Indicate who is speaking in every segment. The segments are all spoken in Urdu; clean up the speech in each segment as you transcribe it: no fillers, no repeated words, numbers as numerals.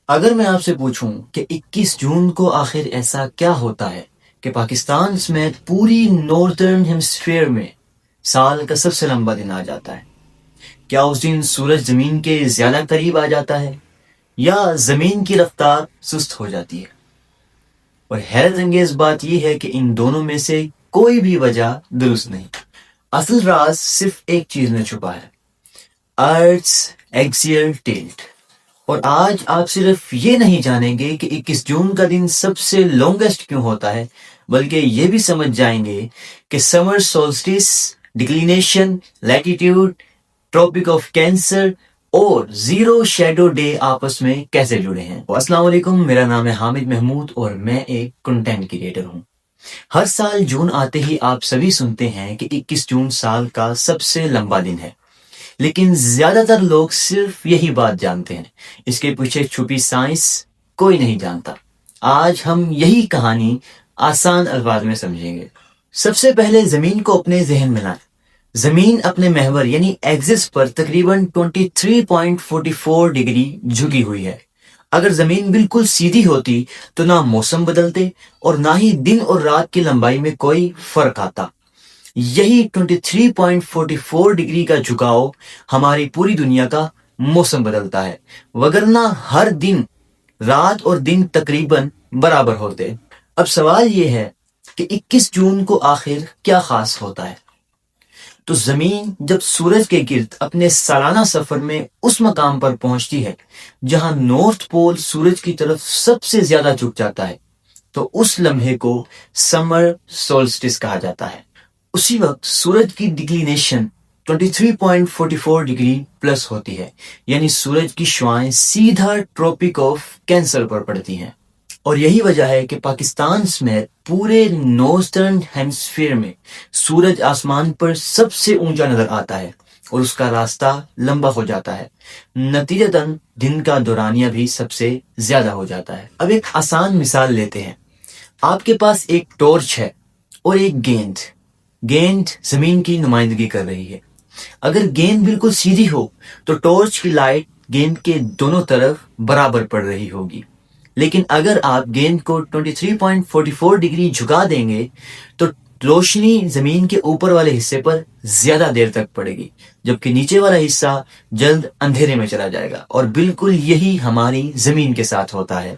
Speaker 1: اگر میں آپ سے پوچھوں کہ 21 جون کو آخر ایسا کیا ہوتا ہے کہ پاکستان سمیت پوری ناردرن ہیمسفیئر میں سال کا سب سے لمبا دن آ جاتا ہے، کیا اس دن سورج زمین کے زیادہ قریب آ جاتا ہے یا زمین کی رفتار سست ہو جاتی ہے؟ اور حیرت انگیز بات یہ ہے کہ ان دونوں میں سے کوئی بھی وجہ درست نہیں۔ اصل راز صرف ایک چیز میں چھپا ہے، ارتھس ایکسیل ٹلٹ۔ اور آج آپ صرف یہ نہیں جانیں گے کہ 21 جون کا دن سب سے لانگسٹ کیوں ہوتا ہے، بلکہ یہ بھی سمجھ جائیں گے کہ سمر سولسٹس، ڈکلینیشن، لیٹیٹیوڈ، ٹراپک آف کینسر اور زیرو شیڈو ڈے آپس میں کیسے جڑے ہیں۔ السلام علیکم، میرا نام ہے حامد محمود اور میں ایک کنٹینٹ کریٹر ہوں۔ ہر سال جون آتے ہی آپ سبھی سنتے ہیں کہ 21 جون سال کا سب سے لمبا دن ہے، لیکن زیادہ تر لوگ صرف یہی بات جانتے ہیں، اس کے پیچھے چھپی سائنس کوئی نہیں جانتا۔ آج ہم یہی کہانی آسان الفاظ میں سمجھیں گے۔ سب سے پہلے زمین کو اپنے ذہن میں لائیں۔ زمین اپنے محور یعنی ایکسس پر تقریباً 23.44 ڈگری جھکی ہوئی ہے۔ اگر زمین بالکل سیدھی ہوتی تو نہ موسم بدلتے اور نہ ہی دن اور رات کی لمبائی میں کوئی فرق آتا۔ یہی 23.44 ڈگری کا جھکاؤ ہماری پوری دنیا کا موسم بدلتا ہے، وگرنہ ہر دن رات اور دن تقریباً برابر ہوتے۔ اب سوال یہ ہے کہ 21 جون کو آخر کیا خاص ہوتا ہے؟ تو زمین جب سورج کے گرد اپنے سالانہ سفر میں اس مقام پر پہنچتی ہے جہاں نارتھ پول سورج کی طرف سب سے زیادہ جھک جاتا ہے، تو اس لمحے کو سمر سولسٹس کہا جاتا ہے۔ اسی وقت سورج کی ڈکلینیشن 23.44 ڈگری پلس ہوتی ہے، یعنی سورج کی شعاعیں سیدھا ٹراپک آف کینسر پر پڑتی ہیں۔ اور یہی وجہ ہے کہ پاکستان سمیت پورے نارتھرن ہیمسفیئر میں سورج آسمان پر سب سے اونچا نظر آتا ہے اور اس کا راستہ لمبا ہو جاتا ہے، نتیجتاً دن کا دورانیہ بھی سب سے زیادہ ہو جاتا ہے۔ اب ایک آسان مثال لیتے ہیں۔ آپ کے پاس ایک ٹارچ ہے اور ایک گیند زمین کی نمائندگی کر رہی ہے۔ اگر گیند بالکل سیدھی ہو تو ٹارچ کی لائٹ گیند کے دونوں طرف برابر پڑ رہی ہوگی، لیکن اگر آپ گیند کو 23.44 ڈگری جھکا دیں گے تو روشنی زمین کے اوپر والے حصے پر زیادہ دیر تک پڑے گی، جبکہ نیچے والا حصہ جلد اندھیرے میں چلا جائے گا۔ اور بالکل یہی ہماری زمین کے ساتھ ہوتا ہے۔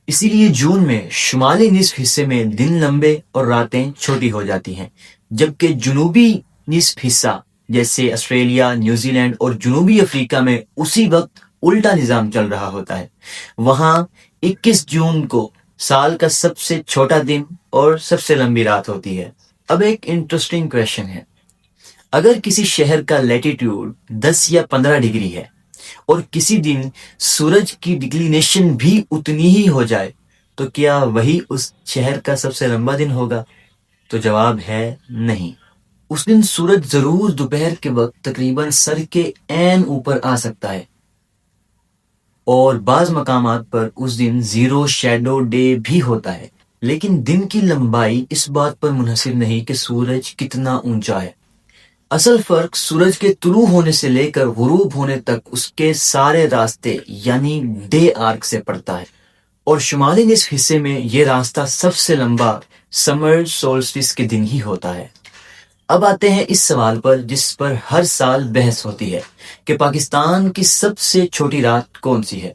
Speaker 1: اسی لیے جون میں شمالی نصف حصے میں دن لمبے اور راتیں چھوٹی ہو جاتی ہیں، جبکہ جنوبی نصف حصہ جیسے آسٹریلیا، نیوزی لینڈ اور جنوبی افریقہ میں اسی وقت الٹا نظام چل رہا ہوتا ہے۔ وہاں 21 جون کو سال کا سب سے چھوٹا دن اور سب سے لمبی رات ہوتی ہے۔ اب ایک انٹرسٹنگ کویشچن ہے، اگر کسی شہر کا لیٹیٹیوڈ 10 یا 15 ڈگری ہے اور کسی دن سورج کی ڈکلینیشن بھی اتنی ہی ہو جائے تو کیا وہی اس شہر کا سب سے لمبا دن ہوگا؟ تو جواب ہے نہیں۔ اس دن سورج ضرور دوپہر کے وقت تقریباً سر کے عین اوپر آ سکتا ہے، اور بعض مقامات پر اس دن زیرو شیڈو ڈے بھی ہوتا ہے، لیکن دن کی لمبائی اس بات پر منحصر نہیں کہ سورج کتنا اونچا ہے۔ اصل فرق سورج کے طلوع ہونے سے لے کر غروب ہونے تک اس کے سارے راستے یعنی ڈے آرک سے پڑتا ہے، اور شمالی نصف حصے میں یہ راستہ سب سے لمبا سمر سولسٹس کے دن ہی ہوتا ہے۔ اب آتے ہیں اس سوال پر جس پر ہر سال بحث ہوتی ہے کہ پاکستان کی سب سے چھوٹی رات کون سی ہے۔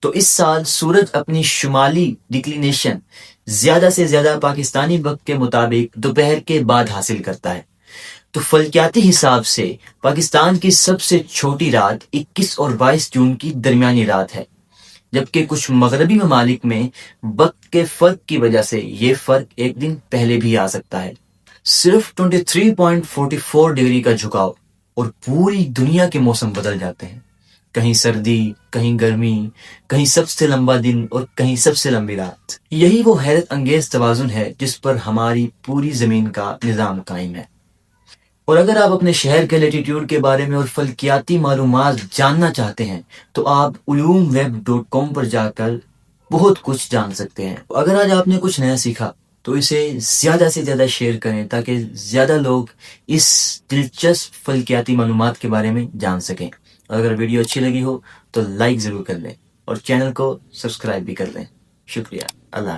Speaker 1: تو اس سال سورج اپنی شمالی ڈکلینیشن زیادہ سے زیادہ پاکستانی وقت کے مطابق دوپہر کے بعد حاصل کرتا ہے۔ تو فلکیاتی حساب سے پاکستان کی سب سے چھوٹی رات 21 اور 22 جون کی درمیانی رات ہے، جبکہ کچھ مغربی ممالک میں وقت کے فرق کی وجہ سے یہ فرق ایک دن پہلے بھی آ سکتا ہے۔ صرف 23.44 ڈگری کا جھکاؤ اور پوری دنیا کے موسم بدل جاتے ہیں، کہیں سردی، کہیں گرمی، کہیں سب سے لمبا دن اور کہیں سب سے لمبی رات۔ یہی وہ حیرت انگیز توازن ہے جس پر ہماری پوری زمین کا نظام قائم ہے۔ اور اگر آپ اپنے شہر کے لیٹیٹیوڈ کے بارے میں اور فلکیاتی معلومات جاننا چاہتے ہیں تو آپ ulumweb.com پر جا کر بہت کچھ جان سکتے ہیں۔ اگر آج آپ نے کچھ نیا سیکھا تو اسے زیادہ سے زیادہ شیئر کریں تاکہ زیادہ لوگ اس دلچسپ فلکیاتی معلومات کے بارے میں جان سکیں۔ اگر ویڈیو اچھی لگی ہو تو لائک ضرور کر لیں۔ اور چینل کو سبسکرائب بھی کر لیں. شکریہ. اللہ